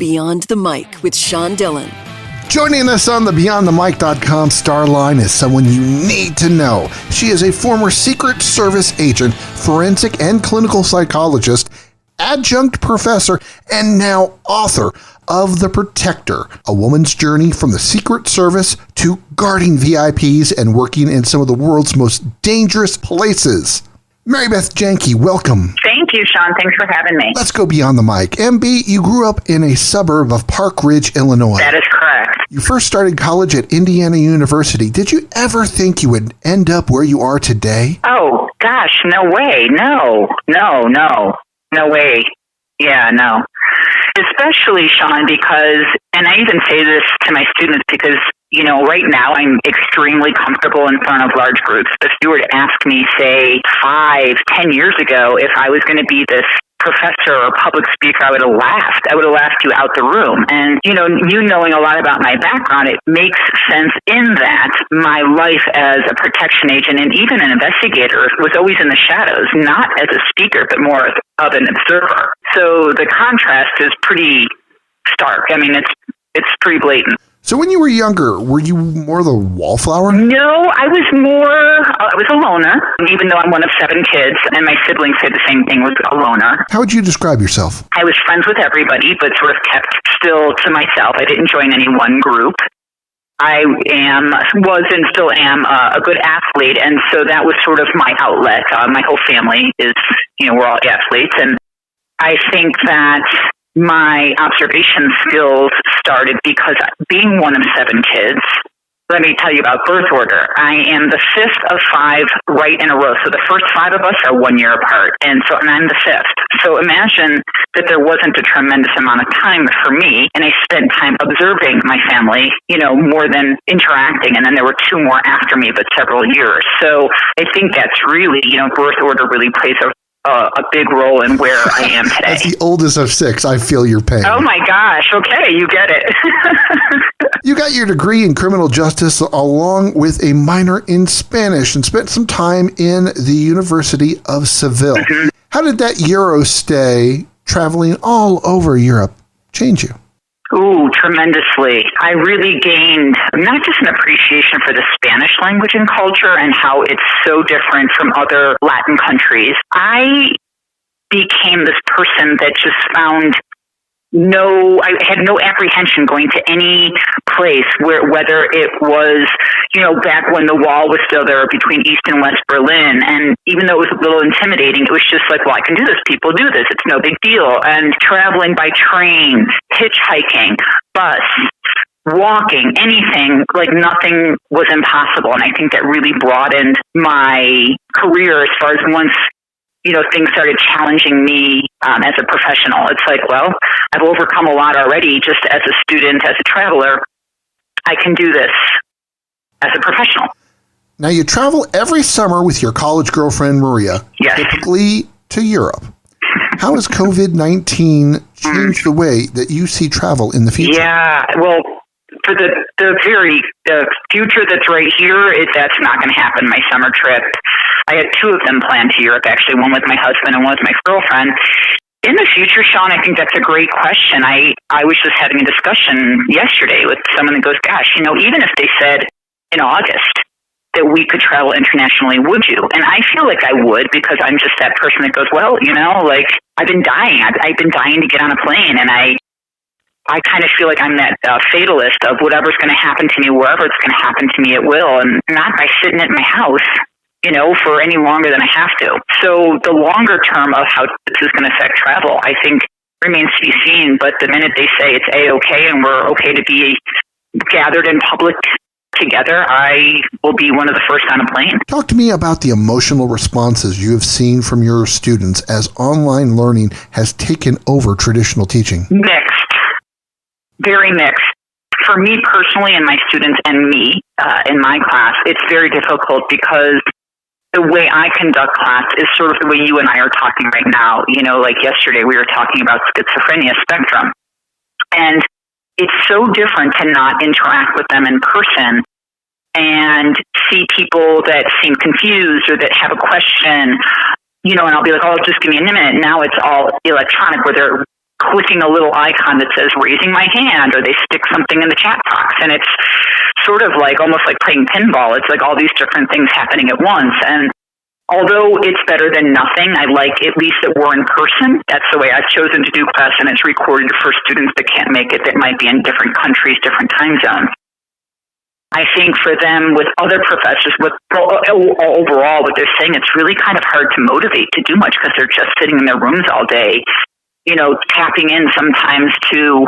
Beyond the Mic with Sean Dillon. Joining us on the BeyondTheMic.com star line is someone you need to know. She is a former Secret Service agent, forensic and clinical psychologist, adjunct professor, and now author of The Protector, a woman's journey from the Secret Service to guarding VIPs and working in some of the world's most dangerous places. Mary Beth Janke, welcome. Thank you, Sean. Thanks for having me. Let's go beyond the mic. MB, you grew up in a suburb of Park Ridge, Illinois. That is correct. You first started college at Indiana University. Did you ever think you would end up where you are today? Oh, gosh, no way. No way. Yeah, no. Especially, Sean, because, and I even say this to my students because, right now I'm extremely comfortable in front of large groups. If you were to ask me, say, 5-10 years ago, if I was going to be this professor or public speaker, I would have laughed. I would have laughed you out the room. And, you knowing a lot about my background, it makes sense in that my life as a protection agent and even an investigator was always in the shadows, not as a speaker, but more of an observer. So the contrast is pretty stark. I mean, it's pretty blatant. So when you were younger, were you more the wallflower? No, I was a loner, even though I'm one of 7 kids, and my siblings say the same thing, was a loner. How would you describe yourself? I was friends with everybody, but sort of kept still to myself. I didn't join any one group. I was and still am a good athlete, and so that was sort of my outlet. My whole family is, we're all athletes, and I think that my observation skills started because being one of 7 kids, let me tell you about birth order. I am the 5th of 5 right in a row. So the first 5 of us are 1 year apart. And I'm the 5th. So imagine that there wasn't a tremendous amount of time for me. And I spent time observing my family, more than interacting. And then there were 2 more after me, but several years. So I think that's really, birth order really plays a big role in where I am today. As the oldest of 6, I feel your pain. Oh my gosh, okay, you get it. You got your degree in criminal justice along with a minor in Spanish and spent some time in the University of Seville. Mm-hmm. How did that Euro stay, traveling all over Europe, change you? Ooh, tremendously. I really gained not just an appreciation for the Spanish language and culture and how it's so different from other Latin countries. I became this person that just I had no apprehension going to any place whether it was, back when the wall was still there between East and West Berlin. And even though it was a little intimidating, it was just like, well, I can do this. People do this. It's no big deal. And traveling by train, hitchhiking, bus, walking, anything, like nothing was impossible. And I think that really broadened my career as far as once things started challenging me as a professional. It's like, well, I've overcome a lot already just as a student, as a traveler. I can do this as a professional. Now, you travel every summer with your college girlfriend, Maria, yes, typically to Europe. How has COVID-19 changed the way that you see travel in the future? Yeah, well, for the future that's right here, that's not going to happen. My summer trip, I had 2 of them planned to Europe, actually, one with my husband and one with my girlfriend. In the future, Sean, I think that's a great question. I was just having a discussion yesterday with someone that goes, gosh, even if they said in August that we could travel internationally, would you? And I feel like I would, because I'm just that person that goes, well, I've been dying. I've been dying to get on a plane, and I kind of feel like I'm that fatalist of whatever's going to happen to me, wherever it's going to happen to me, it will, and not by sitting at my house, for any longer than I have to. So the longer term of how this is going to affect travel, I think, remains to be seen. But the minute they say it's A-okay and we're okay to be gathered in public together, I will be one of the first on a plane. Talk to me about the emotional responses you have seen from your students as online learning has taken over traditional teaching. Mixed. Very mixed. For me personally and my students and me in my class, it's very difficult because the way I conduct class is sort of the way you and I are talking right now. Like yesterday we were talking about schizophrenia spectrum. And it's so different to not interact with them in person and see people that seem confused or that have a question, and I'll be like, oh, just give me a minute. Now it's all electronic where they're clicking a little icon that says raising my hand, or they stick something in the chat box. And it's sort of like almost like playing pinball. It's like all these different things happening at once. And although it's better than nothing, I like at least that we're in person. That's the way I've chosen to do class, and it's recorded for students that can't make it, that might be in different countries, different time zones. I think for them, with other professors, overall, what they're saying, it's really kind of hard to motivate to do much because they're just sitting in their rooms all day, tapping in sometimes to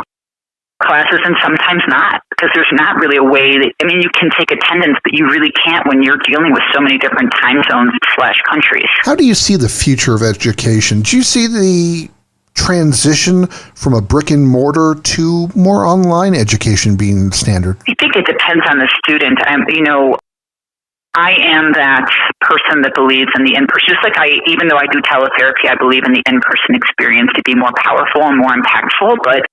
classes and sometimes not, because there's not really a way that, you can take attendance, but you really can't when you're dealing with so many different time zones / countries. How do you see the future of education? Do you see the transition from a brick and mortar to more online education being standard? I think it depends on the student. I am that person that believes in the in-person. Just like even though I do teletherapy, I believe in the in-person experience to be more powerful and more impactful. But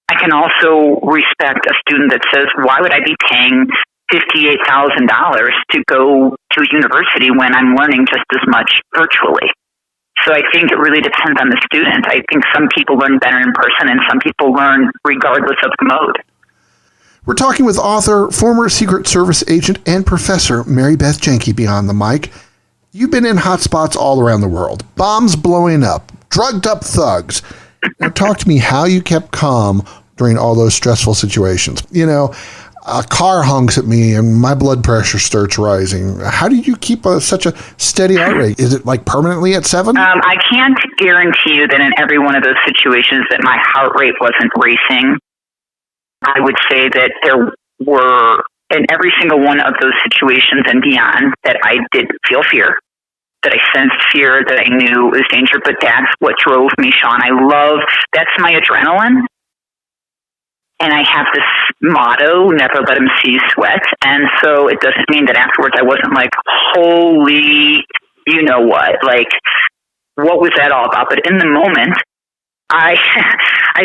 I can also respect a student that says, why would I be paying $58,000 to go to a university when I'm learning just as much virtually? So I think it really depends on the student. I think some people learn better in person and some people learn regardless of the mode. We're talking with author, former Secret Service agent, and professor Mary Beth Janke beyond the mic. You've been in hot spots all around the world. Bombs blowing up, drugged up thugs. Now talk to me how you kept calm during all those stressful situations. A car honks at me and my blood pressure starts rising. How did you keep such a steady heart rate? Is it like permanently at 7? I can't guarantee you that in every one of those situations that my heart rate wasn't racing. I would say that there were, in every single one of those situations and beyond, that I did feel fear, that I sensed fear, that I knew it was danger, but that's what drove me, Sean. That's my adrenaline. And I have this motto, never let them see you sweat. And so it doesn't mean that afterwards I wasn't like, holy, you know what? Like, what was that all about? But in the moment, I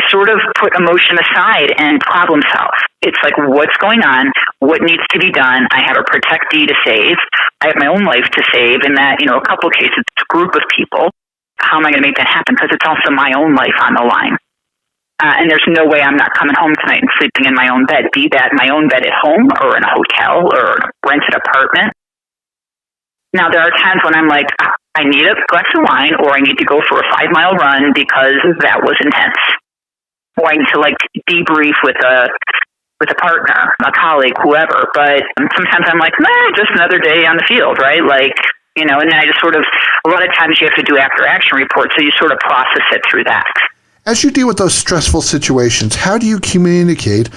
sort of put emotion aside and problem solve. It's like, what's going on? What needs to be done? I have a protectee to save. I have my own life to save. In that, a couple of cases, it's a group of people. How am I going to make that happen? Because it's also my own life on the line. And there's no way I'm not coming home tonight and sleeping in my own bed, be that my own bed at home or in a hotel or a rented apartment. Now, there are times when I'm like, I need a glass of wine or I need to go for a 5-mile run because that was intense. Or I need to debrief with a partner, a colleague, whoever. But sometimes I'm like, just another day on the field, right? And then I just sort of, a lot of times you have to do after action reports, so you sort of process it through that. As you deal with those stressful situations, how do you communicate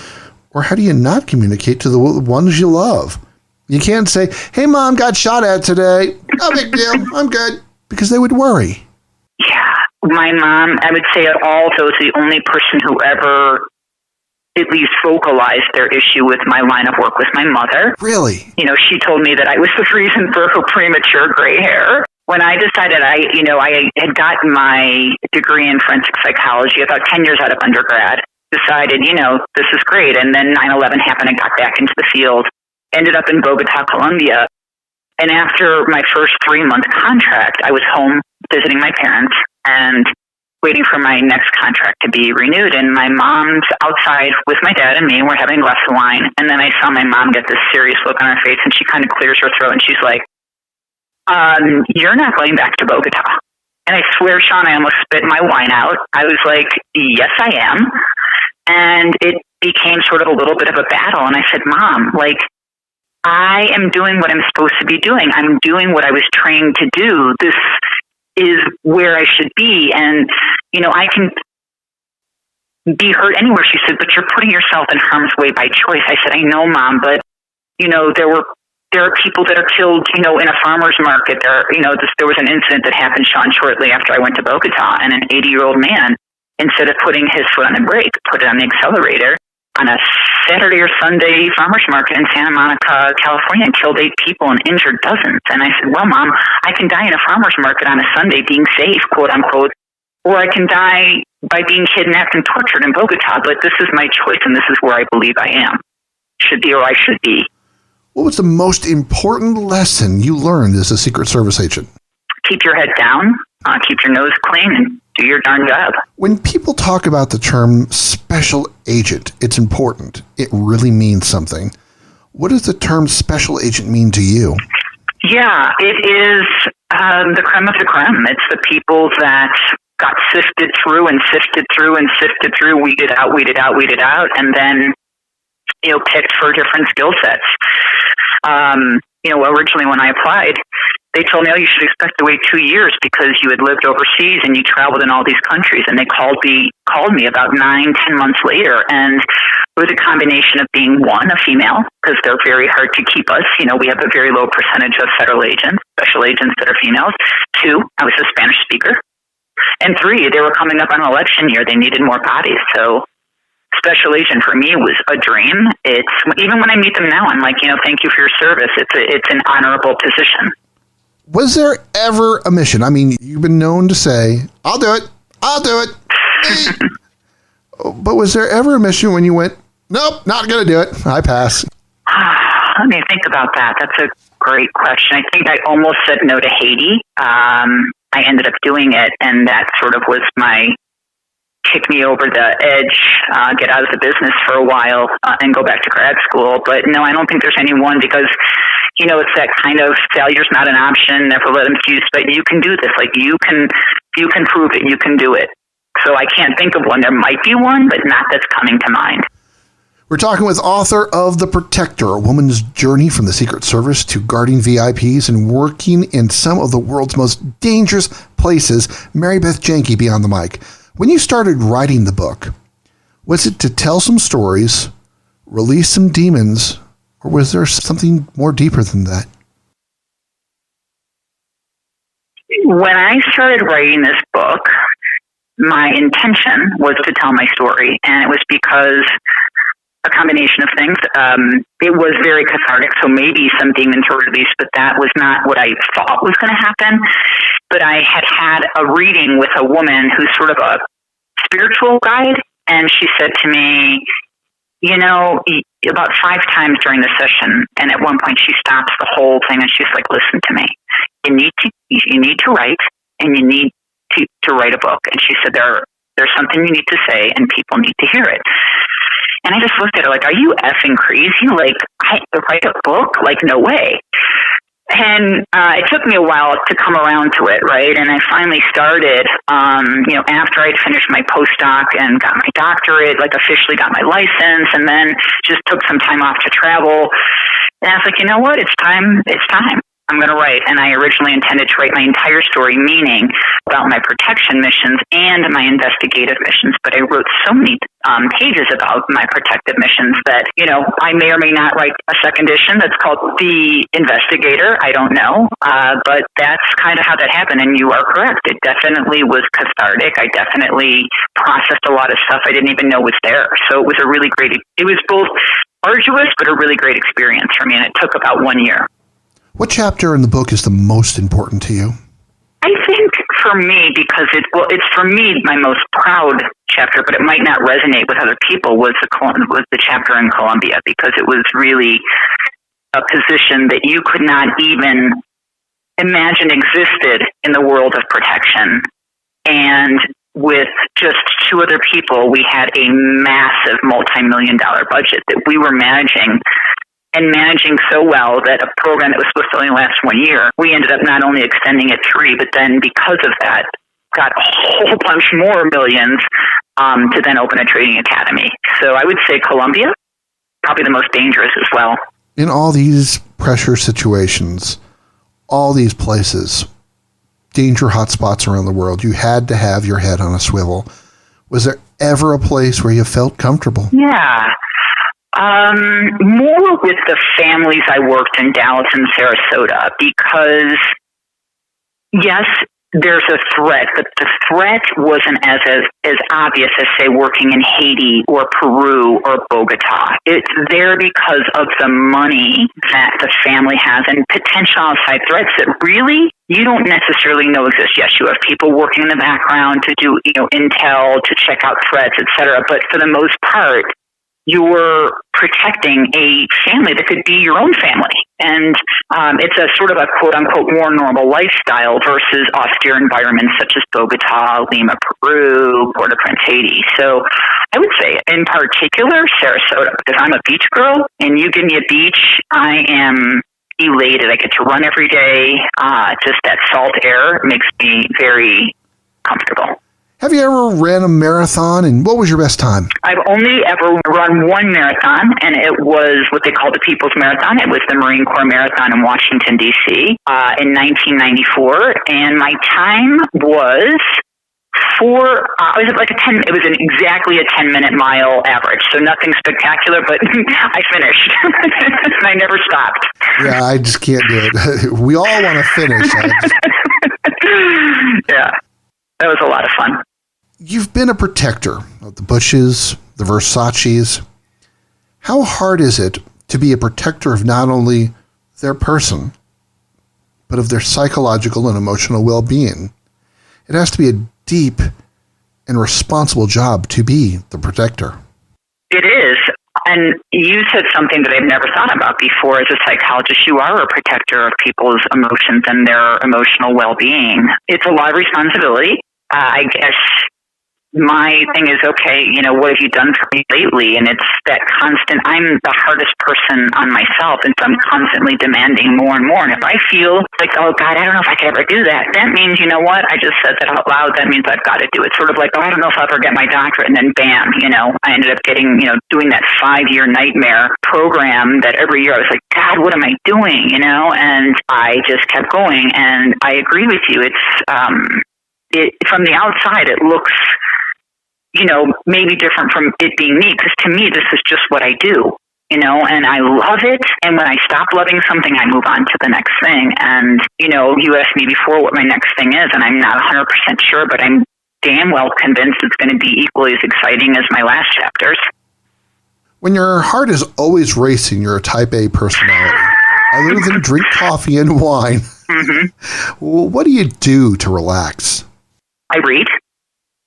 or how do you not communicate to the ones you love? You can't say, hey, Mom, got shot at today. No big deal. I'm good. Because they would worry. Yeah. My mom, I would say of all those, the only person who ever at least vocalized their issue with my line of work was my mother. Really? She told me that I was the reason for her premature gray hair. When I decided I had gotten my degree in forensic psychology about 10 years out of undergrad, decided, this is great. And then 9/11 happened. I got back into the field, ended up in Bogota, Colombia. And after my first 3-month contract, I was home visiting my parents and waiting for my next contract to be renewed. And my mom's outside with my dad and me, and we're having a glass of wine. And then I saw my mom get this serious look on her face, and she kind of clears her throat, and she's like, you're not going back to Bogota. And I swear, Sean, I almost spit my wine out. I was like, yes, I am. And it became sort of a little bit of a battle. And I said, Mom, I am doing what I'm supposed to be doing. I'm doing what I was trained to do. This is where I should be. And, I can be hurt anywhere. She said, but you're putting yourself in harm's way by choice. I said, I know, Mom, but, there are people that are killed, in a farmer's market. There was an incident that happened, Sean, shortly after I went to Bogota, and an 80-year-old man, instead of putting his foot on the brake, put it on the accelerator on a Saturday or Sunday farmer's market in Santa Monica, California, and killed 8 people and injured dozens. And I said, well, Mom, I can die in a farmer's market on a Sunday being safe, quote unquote, or I can die by being kidnapped and tortured in Bogota, but this is my choice and this is where I believe I am. Should be or I should be. What was the most important lesson you learned as a Secret Service agent? Keep your head down, keep your nose clean, and do your darn job. When people talk about the term special agent, it's important. It really means something. What does the term special agent mean to you? Yeah, it is the creme of the creme. It's the people that got sifted through and sifted through and sifted through, weeded out, and then, picked for different skill sets. Originally when I applied, they told me, you should expect to wait 2 years because you had lived overseas and you traveled in all these countries. And they called me about 9-10 months later. And it was a combination of being, one, a female, because they're very hard to keep us. We have a very low percentage of federal agents, special agents that are females. 2, I was a Spanish speaker. And 3, they were coming up on election year. They needed more bodies. So special agent for me was a dream. It's even when I meet them now, I'm like, thank you for your service. It's an honorable position. Was there ever a mission? I mean, you've been known to say, I'll do it. But was there ever a mission when you went, nope, not going to do it. I pass. Let me think about that. That's a great question. I think I almost said no to Haiti. I ended up doing it, and that sort of was my kick me over the edge, get out of the business for a while, and go back to grad school. But no, I don't think there's any one because, it's that kind of failure's not an option, never let them choose, but you can do this. Like you can prove it, you can do it. So I can't think of one. There might be one, but not that's coming to mind. We're talking with author of The Protector, a woman's journey from the Secret Service to guarding VIPs and working in some of the world's most dangerous places, Mary Beth Janke beyond the mic. When you started writing the book, was it to tell some stories, release some demons, or was there something more deeper than that? When I started writing this book, my intention was to tell my story, and it was because a combination of things. It was very cathartic, so maybe some demons were released, but that was not what I thought was going to happen. But I had a reading with a woman who's sort of a spiritual guide, and she said to me, about 5 times during the session, and at one point she stops the whole thing and she's like, listen to me. You need to write, and you need to write a book. And she said, there's something you need to say, and people need to hear it. And I just looked at her like, are you effing crazy? Like, I write a book? Like, no way. And it took me a while to come around to it, right? And I finally started, after I'd finished my postdoc and got my doctorate, like officially got my license, and then just took some time off to travel. And I was like, you know what? It's time. I'm going to write. And I originally intended to write my entire story, meaning about my protection missions and my investigative missions. But I wrote so many pages about my protective missions that, I may or may not write a second edition that's called The Investigator. I don't know. But that's kind of how that happened. And you are correct. It definitely was cathartic. I definitely processed a lot of stuff I didn't even know was there. So it was it was both arduous, but a really great experience for me. And it took about 1 year. What chapter in the book is the most important to you? I think for me, because it's for me my most proud chapter, but it might not resonate with other people, was the chapter in Colombia, because it was really a position that you could not even imagine existed in the world of protection. And with just 2 other people, we had a massive multi-million-dollar budget that we were managing so well that a program that was supposed to only last 1 year, we ended up not only extending it 3, but then because of that, got a whole bunch more millions to then open a training academy. So I would say Colombia, probably the most dangerous as well. In all these pressure situations, all these places, danger hotspots around the world, you had to have your head on a swivel. Was there ever a place where you felt comfortable? Yeah. More with the families I worked in Dallas and Sarasota, because yes, there's a threat, but the threat wasn't as obvious as, say, working in Haiti or Peru or Bogota. It's there because of the money that the family has and potential outside threats that really you don't necessarily know exist. Yes, you have people working in the background to do, intel, to check out threats, etc. But for the most part, you're protecting a family that could be your own family. And it's a sort of a quote-unquote more normal lifestyle versus austere environments such as Bogota, Lima, Peru, Port-au-Prince, Haiti. So I would say, in particular, Sarasota, because I'm a beach girl, and you give me a beach, I am elated. I get to run every day. Just that salt air makes me very comfortable. Have you ever ran a marathon, and what was your best time? I've only ever run one marathon, and it was what they call the People's Marathon. It was the Marine Corps Marathon in Washington, D.C. In 1994, and my time was it was exactly a 10-minute mile average, so nothing spectacular, but I finished, and I never stopped. Yeah, I just can't do it. We all want to finish. Yeah, that was a lot of fun. You've been a protector of the Bushes, the Versaces. How hard is it to be a protector of not only their person, but of their psychological and emotional well-being? It has to be a deep and responsible job to be the protector. It is. And you said something that I've never thought about before. As a psychologist, you are a protector of people's emotions and their emotional well-being. It's a lot of responsibility. I guess my thing is, okay, what have you done for me lately? And it's that constant, I'm the hardest person on myself, and so I'm constantly demanding more and more. And if I feel like, oh God, I don't know if I could ever do that, that means, you know what, I just said that out loud, that means I've got to do it. Sort of like, oh, I don't know if I'll ever get my doctorate, and then bam, I ended up getting, doing that 5-year nightmare program that every year I was like, God, what am I doing? And I just kept going. And I agree with you. It's, from the outside, it looks, maybe different from it being me, because to me, this is just what I do, and I love it. And when I stop loving something, I move on to the next thing. And, you asked me before what my next thing is, and I'm not 100% sure, but I'm damn well convinced it's going to be equally as exciting as my last chapters. When your heart is always racing, you're a type A personality. Other than drink coffee and wine, well, what do you do to relax? I read.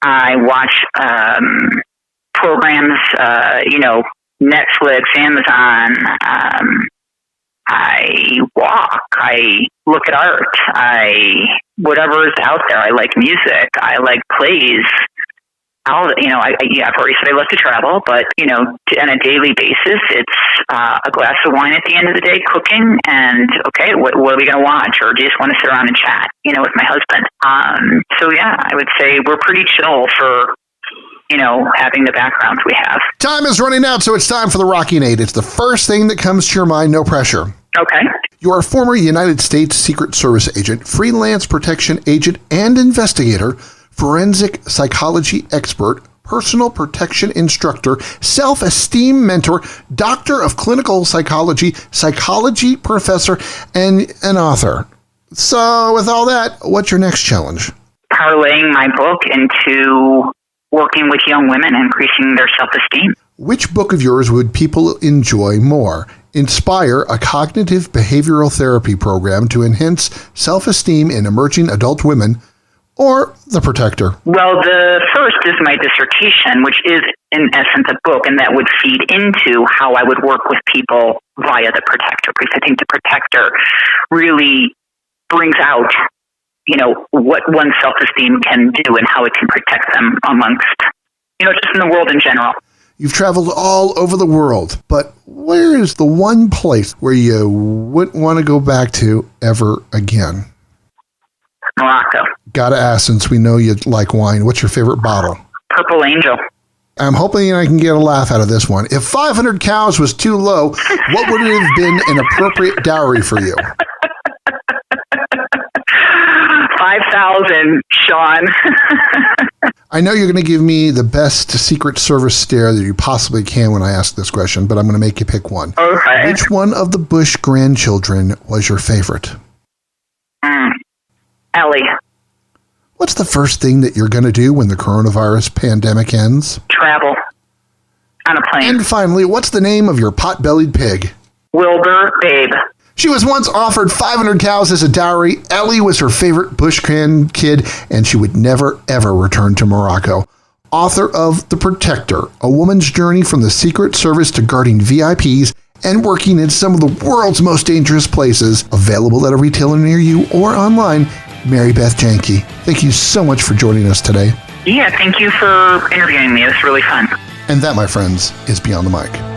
I watch programs, Netflix, Amazon. I walk. I look at art. Whatever is out there. I like music. I like plays. I've already said I love to travel, but, on a daily basis, it's a glass of wine at the end of the day, cooking, and, okay, what are we going to watch? Or do you just want to sit around and chat, with my husband? So, yeah, I would say we're pretty chill for, having the backgrounds we have. Time is running out, so it's time for the Rocky Nate. It's the first thing that comes to your mind, no pressure. Okay. You are a former United States Secret Service agent, freelance protection agent, and investigator, forensic psychology expert, personal protection instructor, self-esteem mentor, doctor of clinical psychology, psychology professor, and an author. So with all that, what's your next challenge? Parlaying my book into working with young women and increasing their self-esteem. Which book of yours would people enjoy more? Inspire, a cognitive behavioral therapy program to enhance self-esteem in emerging adult women, or The Protector? Well, the first is my dissertation, which is, in essence, a book, and that would feed into how I would work with people via The Protector, because I think The Protector really brings out, what one's self-esteem can do and how it can protect them amongst, just in the world in general. You've traveled all over the world, but where is the one place where you wouldn't want to go back to ever again? Morocco. Gotta ask, since we know you like wine, what's your favorite bottle? Purple Angel. I'm hoping I can get a laugh out of this one. If 500 cows was too low, what would it have been an appropriate dowry for you? 5,000, Sean. I know you're going to give me the best Secret Service stare that you possibly can when I ask this question, but I'm going to make you pick one. Okay. Which one of the Bush grandchildren was your favorite? Ellie. What's the first thing that you're going to do when the coronavirus pandemic ends? Travel. On a plane. And finally, what's the name of your pot-bellied pig? Wilbur Babe. She was once offered 500 cows as a dowry. Ellie was her favorite Bush grandkid, and she would never, ever return to Morocco. author of The Protector, A Woman's Journey from the Secret Service to Guarding VIPs and Working in Some of the World's Most Dangerous Places, available at a retailer near you or online. Mary Beth Janke, thank you so much for joining us today. Yeah, thank you for interviewing me. It was really fun. And that, my friends, is Beyond the Mic.